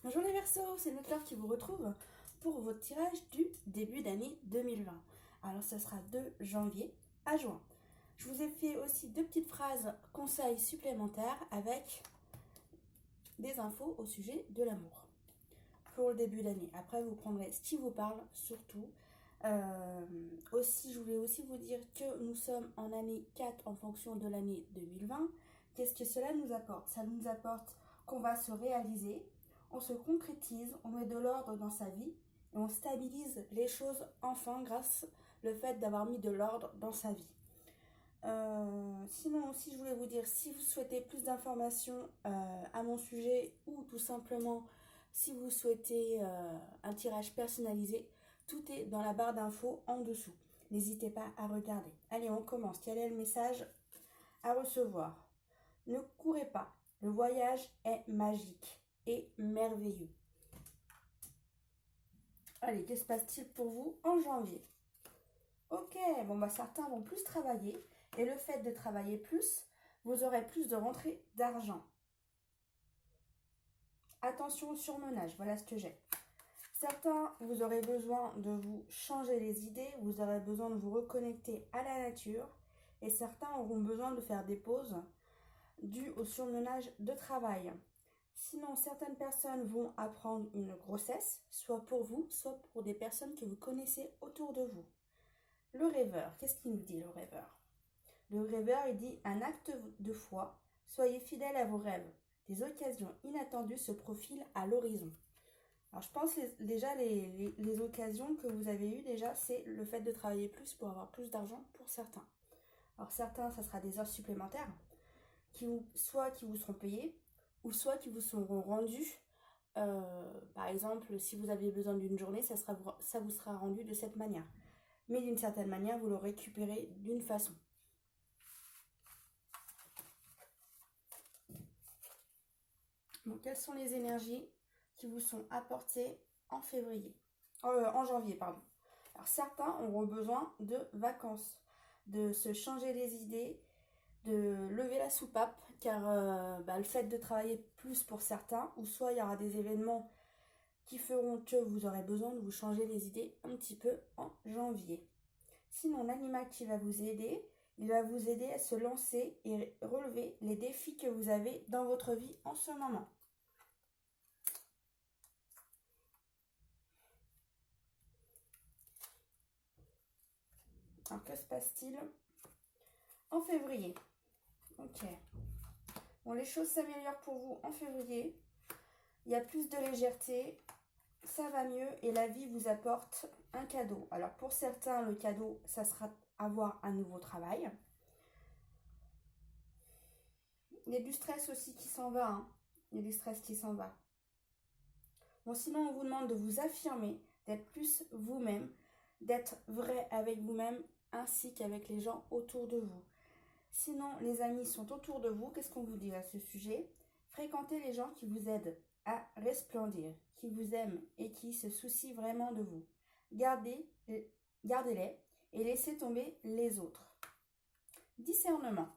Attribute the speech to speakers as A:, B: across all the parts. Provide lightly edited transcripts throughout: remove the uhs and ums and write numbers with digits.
A: Bonjour les Verseaux, c'est Notre qui vous retrouve pour votre tirage du début d'année 2020. Alors ça sera de janvier à juin. Je vous ai fait aussi deux petites phrases conseils supplémentaires avec des infos au sujet de l'amour pour le début d'année. Après vous prendrez ce qui vous parle surtout. Je voulais aussi vous dire que nous sommes en année 4 en fonction de l'année 2020. Qu'est-ce que cela nous apporte? Ça nous apporte qu'on va se réaliser, on se concrétise, on met de l'ordre dans sa vie et on stabilise les choses enfin grâce au fait d'avoir mis de l'ordre dans sa vie. Sinon aussi je voulais vous dire, si vous souhaitez plus d'informations à mon sujet ou tout simplement si vous souhaitez un tirage personnalisé, tout est dans la barre d'infos en dessous. N'hésitez pas à regarder. Allez, on commence. Quel est le message à recevoir? Ne courez pas. Le voyage est magique et merveilleux. Allez, que se passe-t-il pour vous en janvier? Ok, bon bah certains vont plus travailler et le fait de travailler plus, vous aurez plus de rentrée d'argent. Attention au surmenage, voilà ce que j'ai. Certains, vous aurez besoin de vous changer les idées, vous aurez besoin de vous reconnecter à la nature et certains auront besoin de faire des pauses dues au surmenage de travail. Sinon, certaines personnes vont apprendre une grossesse, soit pour vous, soit pour des personnes que vous connaissez autour de vous. Le rêveur, qu'est-ce qu'il nous dit le rêveur? Le rêveur, il dit un acte de foi, soyez fidèles à vos rêves. Des occasions inattendues se profilent à l'horizon. Alors je pense déjà les occasions que vous avez eues déjà, c'est le fait de travailler plus pour avoir plus d'argent pour certains. Alors certains, ça sera des heures supplémentaires, soit qui vous seront payées, ou soit qui vous seront rendues. Par exemple, si vous avez besoin d'une journée, ça vous sera rendu de cette manière. Mais d'une certaine manière, vous le récupérez d'une façon. Donc, quelles sont les énergies qui vous sont apportées en janvier, pardon. Alors, certains auront besoin de vacances, de se changer les idées, de lever la soupape, car le fait de travailler plus pour certains, ou soit il y aura des événements qui feront que vous aurez besoin de vous changer les idées un petit peu en janvier. Sinon, l'animal qui va vous aider, il va vous aider à se lancer et relever les défis que vous avez dans votre vie en ce moment. Alors, que se passe-t-il en février? Ok. Bon, les choses s'améliorent pour vous en février. Il y a plus de légèreté, ça va mieux et la vie vous apporte un cadeau. Alors, pour certains, le cadeau, ça sera avoir un nouveau travail. Il y a du stress aussi qui s'en va. Il y a du stress qui s'en va. Bon, sinon, on vous demande de vous affirmer, d'être plus vous-même, d'être vrai avec vous-même ainsi qu'avec les gens autour de vous. Sinon, les amis sont autour de vous. Qu'est-ce qu'on vous dit à ce sujet? Fréquentez les gens qui vous aident à resplendir, qui vous aiment et qui se soucient vraiment de vous. Gardez-les et laissez tomber les autres. Discernement.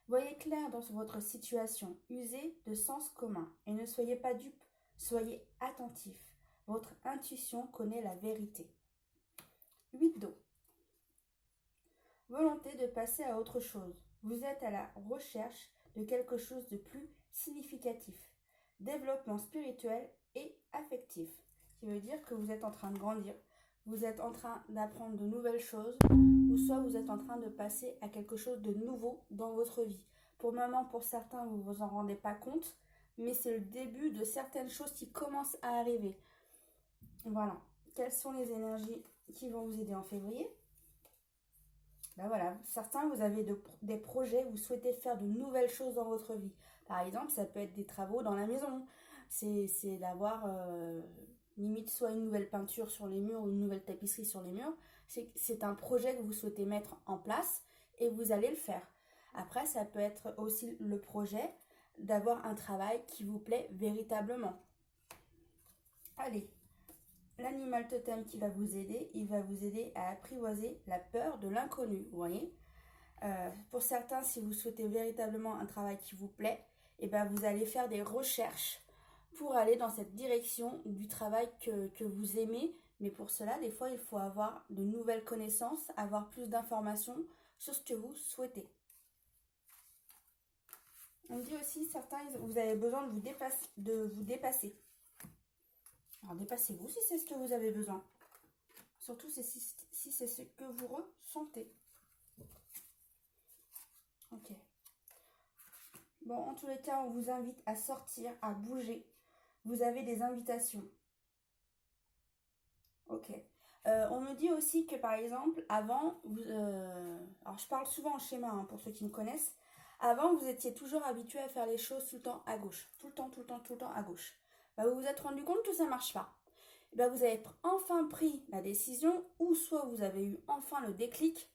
A: Voyez clair dans votre situation, usez de sens commun et ne soyez pas dupe, soyez attentif. Votre intuition connaît la vérité. 8 d'eau. Volonté de passer à autre chose. Vous êtes à la recherche de quelque chose de plus significatif. Développement spirituel et affectif. Ce qui veut dire que vous êtes en train de grandir, vous êtes en train d'apprendre de nouvelles choses, ou soit vous êtes en train de passer à quelque chose de nouveau dans votre vie. Pour le moment, pour certains, vous ne vous en rendez pas compte, mais c'est le début de certaines choses qui commencent à arriver. Voilà. Quelles sont les énergies qui vont vous aider en février? Ben voilà, certains, vous avez des projets, vous souhaitez faire de nouvelles choses dans votre vie. Par exemple, ça peut être des travaux dans la maison. C'est d'avoir limite soit une nouvelle peinture sur les murs ou une nouvelle tapisserie sur les murs. C'est un projet que vous souhaitez mettre en place et vous allez le faire. Après, ça peut être aussi le projet d'avoir un travail qui vous plaît véritablement. Allez. L'animal totem qui va vous aider, il va vous aider à apprivoiser la peur de l'inconnu, vous voyez. Pour certains, si vous souhaitez véritablement un travail qui vous plaît, et ben vous allez faire des recherches pour aller dans cette direction du travail que vous aimez. Mais pour cela, des fois, il faut avoir de nouvelles connaissances, avoir plus d'informations sur ce que vous souhaitez. On dit aussi, certains, vous avez besoin de vous dépasser. Alors, dépassez-vous si c'est ce que vous avez besoin. Surtout si c'est ce que vous ressentez. Ok. Bon, en tous les cas, on vous invite à sortir, à bouger. Vous avez des invitations. Ok. On me dit aussi que, par exemple, avant, alors je parle souvent en schéma, hein, pour ceux qui me connaissent. Avant, vous étiez toujours habitué à faire les choses tout le temps à gauche. Tout le temps, tout le temps, tout le temps à gauche. Bah, vous vous êtes rendu compte que ça ne marche pas. Et bah, vous avez enfin pris la décision, ou soit vous avez eu enfin le déclic.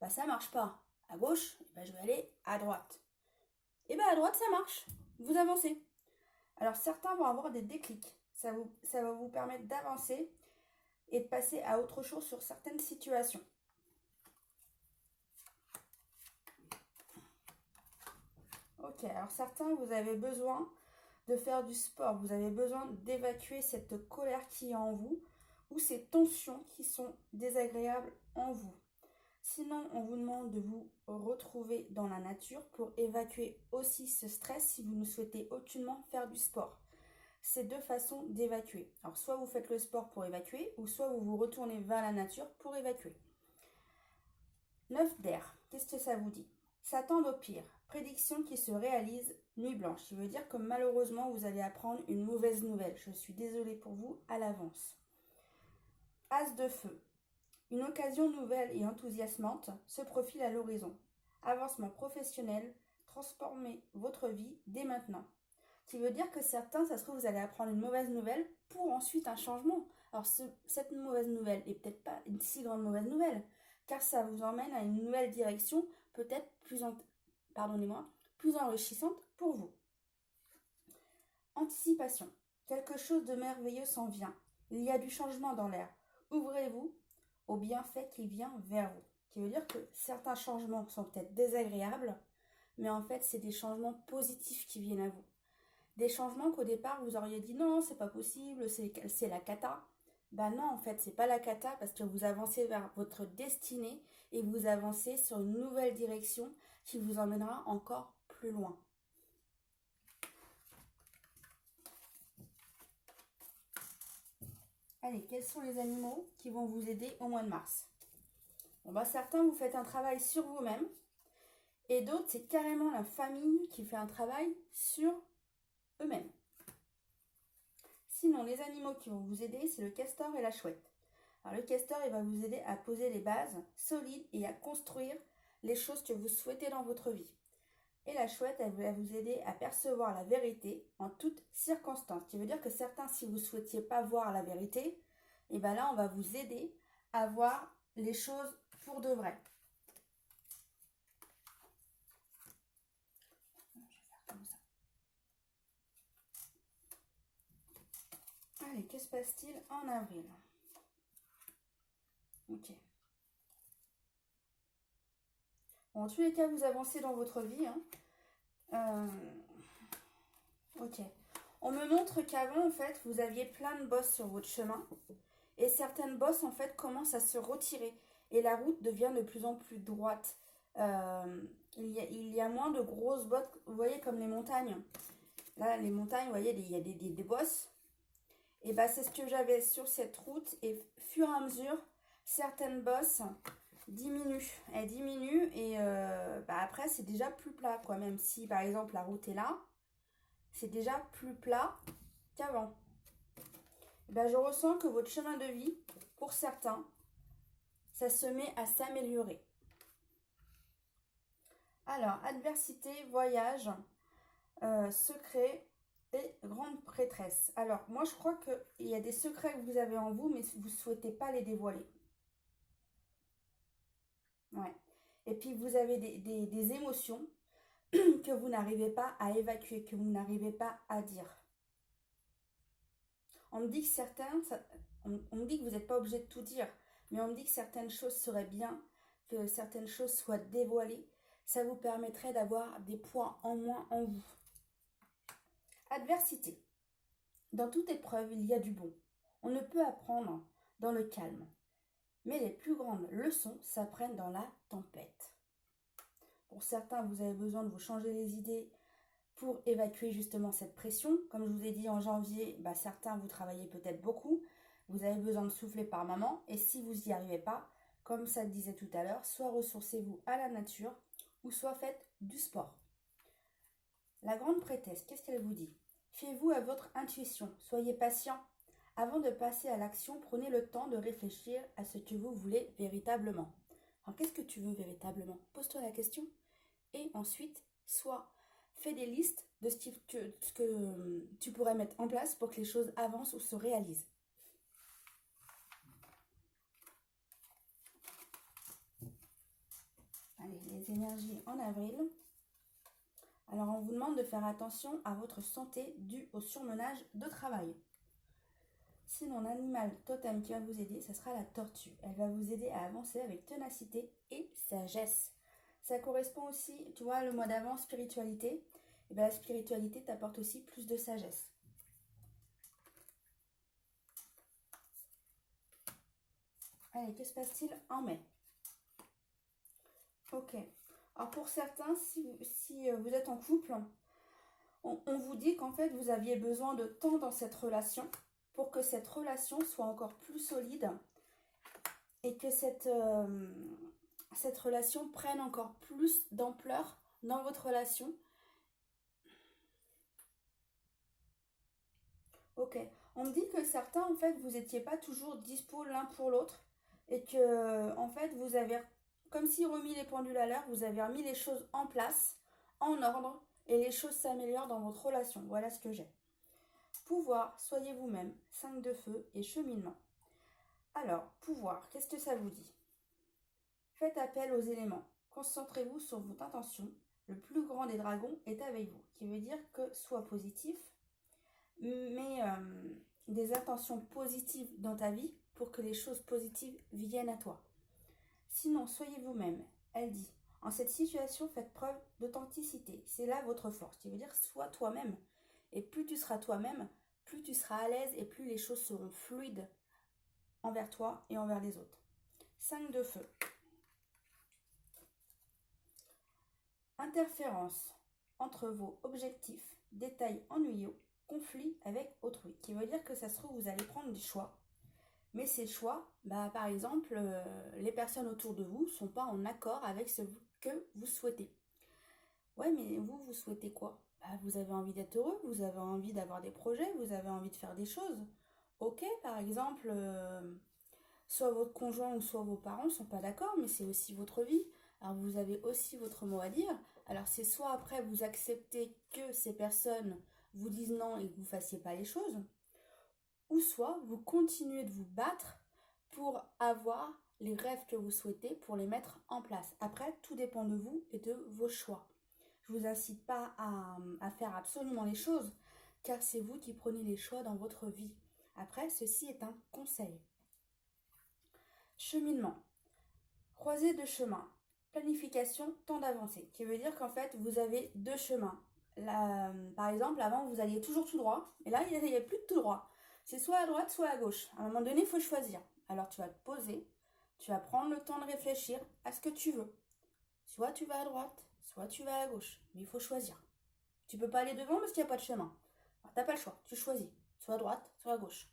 A: Bah, ça ne marche pas à gauche, bah, je vais aller à droite. Et bah, à droite, ça marche. Vous avancez. Alors, certains vont avoir des déclics. Ça va vous permettre d'avancer et de passer à autre chose sur certaines situations. Ok, alors certains, vous avez besoin de faire du sport, vous avez besoin d'évacuer cette colère qui est en vous ou ces tensions qui sont désagréables en vous. Sinon, on vous demande de vous retrouver dans la nature pour évacuer aussi ce stress si vous ne souhaitez aucunement faire du sport. C'est deux façons d'évacuer. Alors, soit vous faites le sport pour évacuer, ou soit vous vous retournez vers la nature pour évacuer. 9 d'air, qu'est-ce que ça vous dit? S'attendre au pire. Prédiction qui se réalise, nuit blanche. Ça veut dire que malheureusement, vous allez apprendre une mauvaise nouvelle. Je suis désolée pour vous à l'avance. As de feu. Une occasion nouvelle et enthousiasmante se profile à l'horizon. Avancement professionnel, transformez votre vie dès maintenant. Qui veut dire que certains, ça se trouve, vous allez apprendre une mauvaise nouvelle pour ensuite un changement. Alors cette mauvaise nouvelle n'est peut-être pas une si grande mauvaise nouvelle, car ça vous emmène à une nouvelle direction, peut-être plus enrichissante pour vous. Anticipation. Quelque chose de merveilleux s'en vient. Il y a du changement dans l'air. Ouvrez-vous au bienfait qui vient vers vous. Qui veut dire que certains changements sont peut-être désagréables, mais en fait, c'est des changements positifs qui viennent à vous. Des changements qu'au départ, vous auriez dit non, c'est pas possible, c'est la cata. Ben non, en fait, c'est pas la cata parce que vous avancez vers votre destinée et vous avancez sur une nouvelle direction qui vous emmènera encore plus loin. Allez, quels sont les animaux qui vont vous aider au mois de mars? Bon, bah, certains, vous faites un travail sur vous-même et d'autres, c'est carrément la famille qui fait un travail sur eux-mêmes. Sinon, les animaux qui vont vous aider, c'est le castor et la chouette. Alors, le castor, il va vous aider à poser les bases solides et à construire les choses que vous souhaitez dans votre vie. Et la chouette, elle va vous aider à percevoir la vérité en toutes circonstances. Ce qui veut dire que certains, si vous ne souhaitiez pas voir la vérité, et bien là, on va vous aider à voir les choses pour de vrai. Je vais faire comme ça. Allez, que se passe-t-il en avril? Ok. Bon, en tous les cas, vous avancez dans votre vie. Ok. On me montre qu'avant, en fait, vous aviez plein de bosses sur votre chemin. Et certaines bosses, en fait, commencent à se retirer. Et la route devient de plus en plus droite. Il y a moins de grosses bosses, vous voyez, comme les montagnes. Là, les montagnes, vous voyez, il y a des bosses. Et bah, c'est ce que j'avais sur cette route. Et fur et à mesure, certaines bosses diminuent. Elles diminuent et après, c'est déjà plus plat, quoi. Même si, par exemple, la route est là, c'est déjà plus plat qu'avant. Je ressens que votre chemin de vie, pour certains, ça se met à s'améliorer. Alors, adversité, voyage, secret et grande prêtresse. Alors, moi, je crois qu'il y a des secrets que vous avez en vous, mais vous ne souhaitez pas les dévoiler. Ouais. Et puis, vous avez des émotions que vous n'arrivez pas à évacuer, que vous n'arrivez pas à dire. On me dit que on me dit que vous n'êtes pas obligé de tout dire, mais on me dit que certaines choses seraient bien, que certaines choses soient dévoilées. Ça vous permettrait d'avoir des points en moins en vous. Adversité. Dans toute épreuve, il y a du bon. On ne peut apprendre dans le calme. Mais les plus grandes leçons s'apprennent dans la tempête. Pour certains, vous avez besoin de vous changer les idées pour évacuer justement cette pression. Comme je vous ai dit en janvier, certains, vous travaillez peut-être beaucoup. Vous avez besoin de souffler par moment. Et si vous n'y arrivez pas, comme ça le disait tout à l'heure, soit ressourcez-vous à la nature ou soit faites du sport. La grande prêtresse, qu'est-ce qu'elle vous dit? Fiez-vous à votre intuition, soyez patient. Avant de passer à l'action, prenez le temps de réfléchir à ce que vous voulez véritablement. Alors, qu'est-ce que tu veux véritablement? Pose-toi la question. Et ensuite, soit fais des listes de ce que tu pourrais mettre en place pour que les choses avancent ou se réalisent. Allez, les énergies en avril. Alors, on vous demande de faire attention à votre santé due au surmenage de travail. Sinon, l'animal totem qui va vous aider, ce sera la tortue. Elle va vous aider à avancer avec ténacité et sagesse. Ça correspond aussi, tu vois, le mois d'avant, spiritualité. Et bien, la spiritualité t'apporte aussi plus de sagesse. Allez, que se passe-t-il en mai? Ok. Alors, pour certains, si vous êtes en couple, on vous dit qu'en fait, vous aviez besoin de temps dans cette relation pour que cette relation soit encore plus solide et que cette relation prenne encore plus d'ampleur dans votre relation. Ok. On me dit que certains, en fait, vous n'étiez pas toujours dispo l'un pour l'autre et que, en fait, vous avez, comme si remis les pendules à l'heure, vous avez remis les choses en place, en ordre, et les choses s'améliorent dans votre relation. Voilà ce que j'ai. Pouvoir, soyez vous-même, 5 de feu et cheminement. Alors, pouvoir, qu'est-ce que ça vous dit? Faites appel aux éléments. Concentrez-vous sur votre intention. Le plus grand des dragons est avec vous, qui veut dire que sois positif, mais des intentions positives dans ta vie pour que les choses positives viennent à toi. Sinon, soyez vous-même. Elle dit, en cette situation, faites preuve d'authenticité. C'est là votre force, qui veut dire sois toi-même. Et plus tu seras toi-même, plus tu seras à l'aise et plus les choses seront fluides envers toi et envers les autres. 5 de feu. Interférence entre vos objectifs, détails ennuyeux, conflit avec autrui. Qui veut dire que ça se trouve, vous allez prendre des choix. Mais ces choix, par exemple, les personnes autour de vous ne sont pas en accord avec ce que vous souhaitez. Ouais, mais vous souhaitez quoi? Vous avez envie d'être heureux, vous avez envie d'avoir des projets, vous avez envie de faire des choses. Ok, par exemple, soit votre conjoint ou soit vos parents ne sont pas d'accord, mais c'est aussi votre vie. Alors vous avez aussi votre mot à dire. Alors c'est soit après vous acceptez que ces personnes vous disent non et que vous ne fassiez pas les choses, ou soit vous continuez de vous battre pour avoir les rêves que vous souhaitez, pour les mettre en place. Après, tout dépend de vous et de vos choix. Je ne vous incite pas à faire absolument les choses, car c'est vous qui prenez les choix dans votre vie. Après, ceci est un conseil. Cheminement. Croisée de chemin. Planification, temps d'avancée. Qui veut dire qu'en fait, vous avez deux chemins. Là, par exemple, avant, vous alliez toujours tout droit. Et là, il n'y a plus de tout droit. C'est soit à droite, soit à gauche. À un moment donné, il faut choisir. Alors, tu vas te poser. Tu vas prendre le temps de réfléchir à ce que tu veux. Soit tu vas à droite, soit tu vas à gauche. Mais il faut choisir. Tu peux pas aller devant parce qu'il n'y a pas de chemin. Tu n'as pas le choix. Tu choisis. Soit à droite, soit à gauche.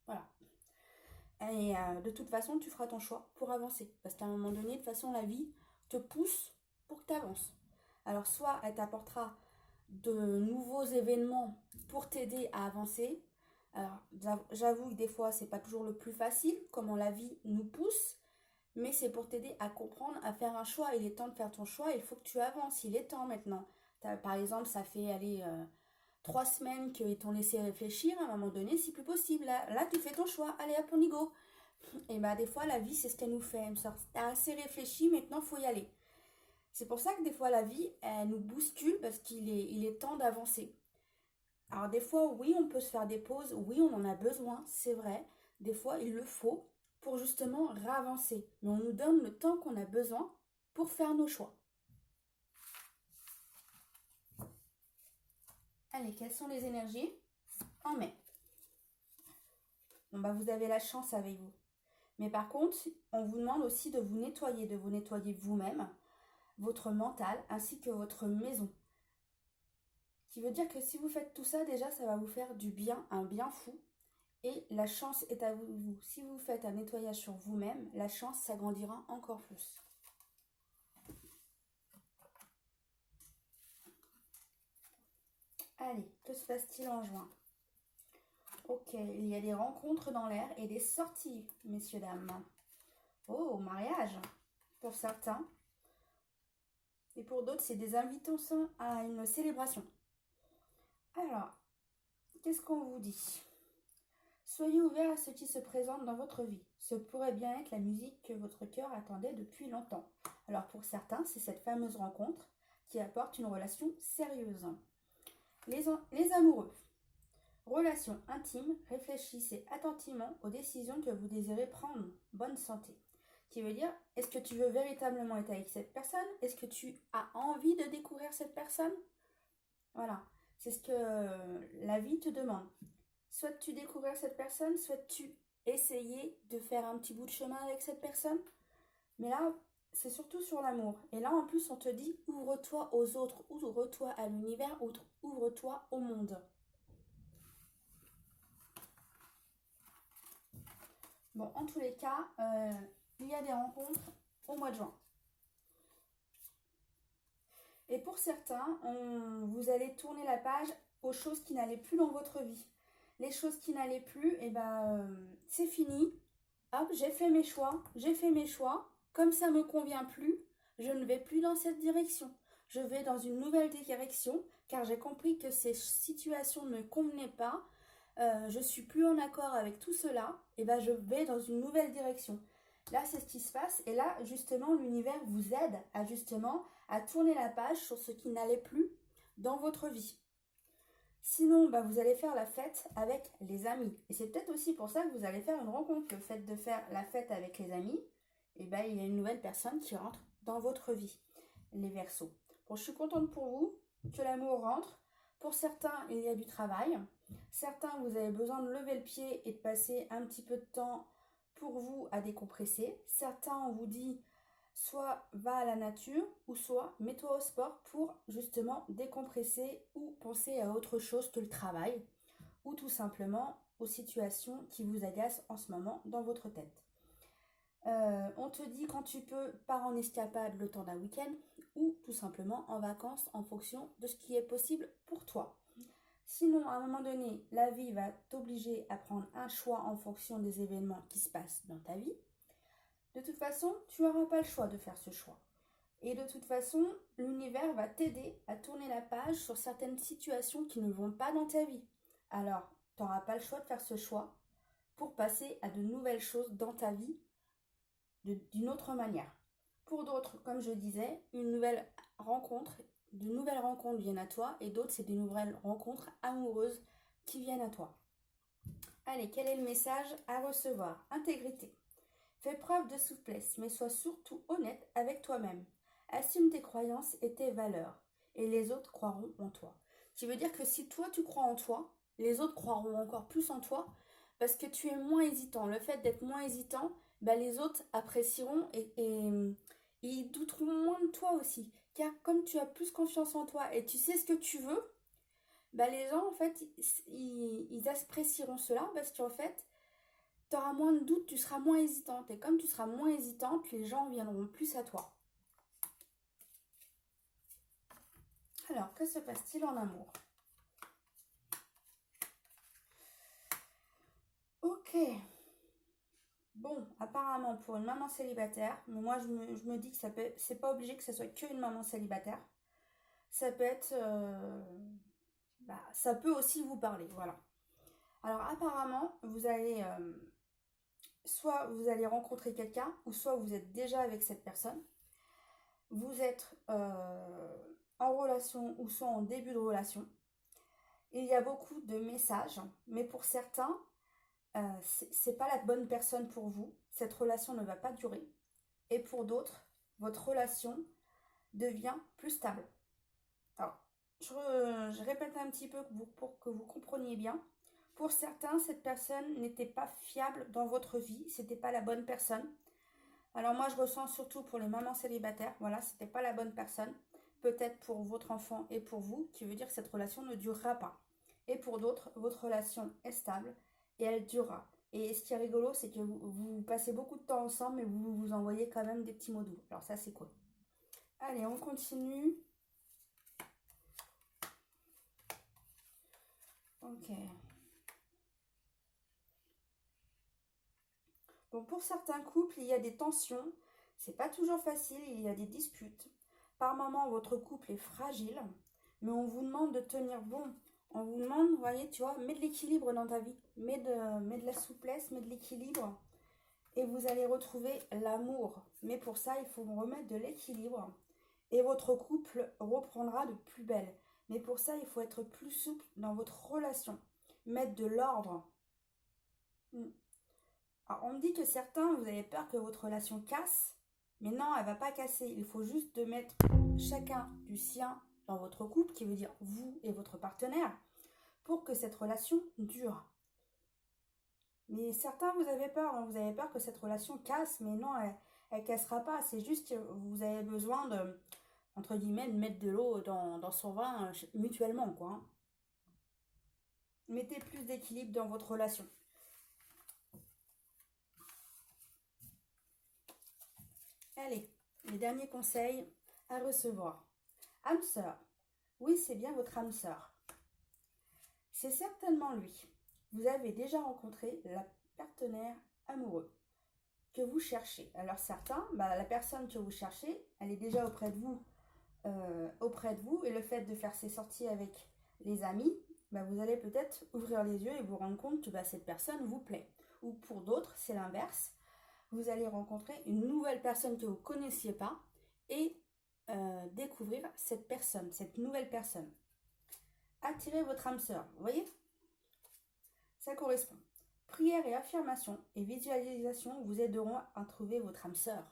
A: Voilà. Et de toute façon, tu feras ton choix pour avancer. Parce qu'à un moment donné, de toute façon, la vie te pousse pour que tu avances. Alors, soit elle t'apportera de nouveaux événements pour t'aider à avancer. Alors, j'avoue que des fois, c'est pas toujours le plus facile, comment la vie nous pousse. Mais c'est pour t'aider à comprendre, à faire un choix. Il est temps de faire ton choix, il faut que tu avances. Il est temps maintenant. Par exemple, ça fait aller 3 semaines qu'ils t'ont laissé réfléchir. À un moment donné, c'est plus possible. Là, tu fais ton choix. Allez, hop, on y go. Et des fois, la vie, c'est ce qu'elle nous fait. Elle me sort, t'as assez réfléchi, maintenant, faut y aller. C'est pour ça que des fois, la vie, elle nous bouscule parce il est temps d'avancer. Alors, des fois, oui, on peut se faire des pauses. Oui, on en a besoin, c'est vrai. Des fois, il le faut pour justement réavancer. Mais on nous donne le temps qu'on a besoin pour faire nos choix. Allez, quelles sont les énergies en mai? bon, bah, vous avez la chance avec vous. Mais par contre, on vous demande aussi de vous nettoyer vous-même, votre mental, ainsi que votre maison. Ce qui veut dire que si vous faites tout ça, déjà, ça va vous faire du bien, un bien fou. Et la chance est à vous. Si vous faites un nettoyage sur vous-même, la chance s'agrandira encore plus. Allez, que se passe-t-il en juin? Ok, il y a des rencontres dans l'air et des sorties, messieurs, dames. Oh, mariage, pour certains. Et pour d'autres, c'est des invitations à une célébration. Alors, qu'est-ce qu'on vous dit? Soyez ouverts à ce qui se présente dans votre vie. Ce pourrait bien être la musique que votre cœur attendait depuis longtemps. Alors pour certains, c'est cette fameuse rencontre qui apporte une relation sérieuse. Les amoureux. Relation intime, réfléchissez attentivement aux décisions que vous désirez prendre. Bonne santé. Qui veut dire, est-ce que tu veux véritablement être avec cette personne? Est-ce que tu as envie de découvrir cette personne? Voilà, c'est ce que la vie te demande. Souhaites-tu découvrir cette personne? Souhaites-tu essayer de faire un petit bout de chemin avec cette personne? Mais là, c'est surtout sur l'amour. Et là, en plus, on te dit, ouvre-toi aux autres, ouvre-toi à l'univers, ouvre-toi au monde. Bon, en tous les cas, il y a des rencontres au mois de juin. Et pour certains, vous allez tourner la page aux choses qui n'allaient plus dans votre vie. Les choses qui n'allaient plus, et c'est fini. Hop, j'ai fait mes choix. Comme ça me convient plus, je ne vais plus dans cette direction. Je vais dans une nouvelle direction, car j'ai compris que ces situations ne me convenaient pas. Je suis plus en accord avec tout cela, et je vais dans une nouvelle direction. Là, c'est ce qui se passe, et là, justement, l'univers vous aide à tourner la page sur ce qui n'allait plus dans votre vie. Sinon, vous allez faire la fête avec les amis. Et c'est peut-être aussi pour ça que vous allez faire une rencontre. Le fait de faire la fête avec les amis, il y a une nouvelle personne qui rentre dans votre vie, les Verseaux. Bon, je suis contente pour vous que l'amour rentre. Pour certains, il y a du travail. Certains, vous avez besoin de lever le pied et de passer un petit peu de temps pour vous à décompresser. Certains, on vous dit soit va à la nature ou soit mets-toi au sport pour justement décompresser ou penser à autre chose que le travail ou tout simplement aux situations qui vous agacent en ce moment dans votre tête. On te dit quand tu peux, pars en escapade le temps d'un week-end ou tout simplement en vacances en fonction de ce qui est possible pour toi. Sinon, à un moment donné, la vie va t'obliger à prendre un choix en fonction des événements qui se passent dans ta vie. De toute façon, tu n'auras pas le choix de faire ce choix. Et de toute façon, l'univers va t'aider à tourner la page sur certaines situations qui ne vont pas dans ta vie. Alors, tu n'auras pas le choix de faire ce choix pour passer à de nouvelles choses dans ta vie d'une autre manière. Pour d'autres, comme je disais, de nouvelles rencontres viennent à toi et d'autres, c'est des nouvelles rencontres amoureuses qui viennent à toi. Allez, quel est le message à recevoir? Intégrité. Fais preuve de souplesse, mais sois surtout honnête avec toi-même. Assume tes croyances et tes valeurs, et les autres croiront en toi. Ce qui veut dire que si toi tu crois en toi, les autres croiront encore plus en toi, parce que tu es moins hésitant. Le fait d'être moins hésitant, les autres apprécieront et ils douteront moins de toi aussi. Car comme tu as plus confiance en toi et tu sais ce que tu veux, les gens en fait, ils apprécieront cela parce qu'en fait, tu auras moins de doutes, tu seras moins hésitante. Et comme tu seras moins hésitante, les gens viendront plus à toi. Alors, que se passe-t-il en amour? Ok. Bon, apparemment, pour une maman célibataire, mais moi je me dis que c'est pas obligé que ce soit qu'une maman célibataire. Ça peut être... ça peut aussi vous parler, voilà. Alors apparemment, vous allez... soit vous allez rencontrer quelqu'un, ou soit vous êtes déjà avec cette personne. Vous êtes en relation, ou soit en début de relation. Il y a beaucoup de messages, mais pour certains, c'est pas la bonne personne pour vous. Cette relation ne va pas durer. Et pour d'autres, votre relation devient plus stable. Alors, je répète un petit peu pour que vous compreniez bien. Pour certains, cette personne n'était pas fiable dans votre vie. C'était pas la bonne personne. Alors moi, je ressens surtout pour les mamans célibataires. Voilà, c'était pas la bonne personne. Peut-être pour votre enfant et pour vous, qui veut dire que cette relation ne durera pas. Et pour d'autres, votre relation est stable et elle durera. Et ce qui est rigolo, c'est que vous passez beaucoup de temps ensemble, mais vous vous envoyez quand même des petits mots doux. Alors ça, c'est cool. Allez, on continue. Ok. Bon, pour certains couples, il y a des tensions. C'est pas toujours facile, il y a des disputes. Par moments, votre couple est fragile, mais on vous demande de tenir bon. On vous demande, vous voyez, tu vois, mets de l'équilibre dans ta vie. Mets de la souplesse, mets de l'équilibre. Et vous allez retrouver l'amour. Mais pour ça, il faut remettre de l'équilibre. Et votre couple reprendra de plus belle. Mais pour ça, il faut être plus souple dans votre relation. Mettre de l'ordre. Alors, on me dit que certains, vous avez peur que votre relation casse. Mais non, elle ne va pas casser. Il faut juste de mettre chacun du sien dans votre couple, qui veut dire vous et votre partenaire, pour que cette relation dure. Mais certains, vous avez peur. Hein, vous avez peur que cette relation casse. Mais non, elle ne cassera pas. C'est juste que vous avez besoin de, entre guillemets, de mettre de l'eau dans son vin mutuellement, quoi. Hein. Mettez plus d'équilibre dans votre relation. Allez, les derniers conseils à recevoir. Âme sœur. Oui, c'est bien votre âme sœur. C'est certainement lui. Vous avez déjà rencontré la partenaire amoureux que vous cherchez. Alors certains, la personne que vous cherchez, elle est déjà auprès de vous. Et le fait de faire ces sorties avec les amis, vous allez peut-être ouvrir les yeux et vous rendre compte que cette personne vous plaît. Ou pour d'autres, c'est l'inverse. Vous allez rencontrer une nouvelle personne que vous ne connaissiez pas et découvrir cette nouvelle personne. Attirez votre âme sœur, vous voyez? Ça correspond. Prière et affirmation et visualisation vous aideront à trouver votre âme sœur.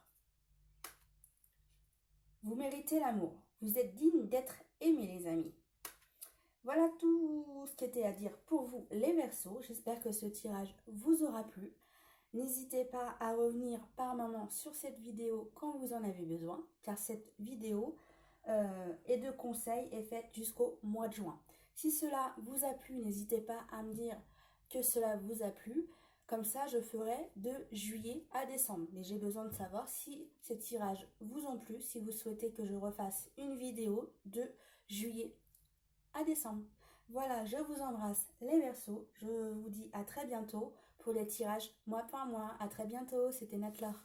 A: Vous méritez l'amour. Vous êtes digne d'être aimé, les amis. Voilà tout ce qui était à dire pour vous, les Verseaux. J'espère que ce tirage vous aura plu. N'hésitez pas à revenir par moment sur cette vidéo quand vous en avez besoin, car cette vidéo et de conseils est faite jusqu'au mois de juin. Si cela vous a plu, n'hésitez pas à me dire que cela vous a plu. Comme ça, je ferai de juillet à décembre. Mais j'ai besoin de savoir si ces tirages vous ont plu, si vous souhaitez que je refasse une vidéo de juillet à décembre. Voilà, je vous embrasse les Verseaux. Je vous dis à très bientôt pour les tirages mois par mois. À très bientôt, c'était Natlaure.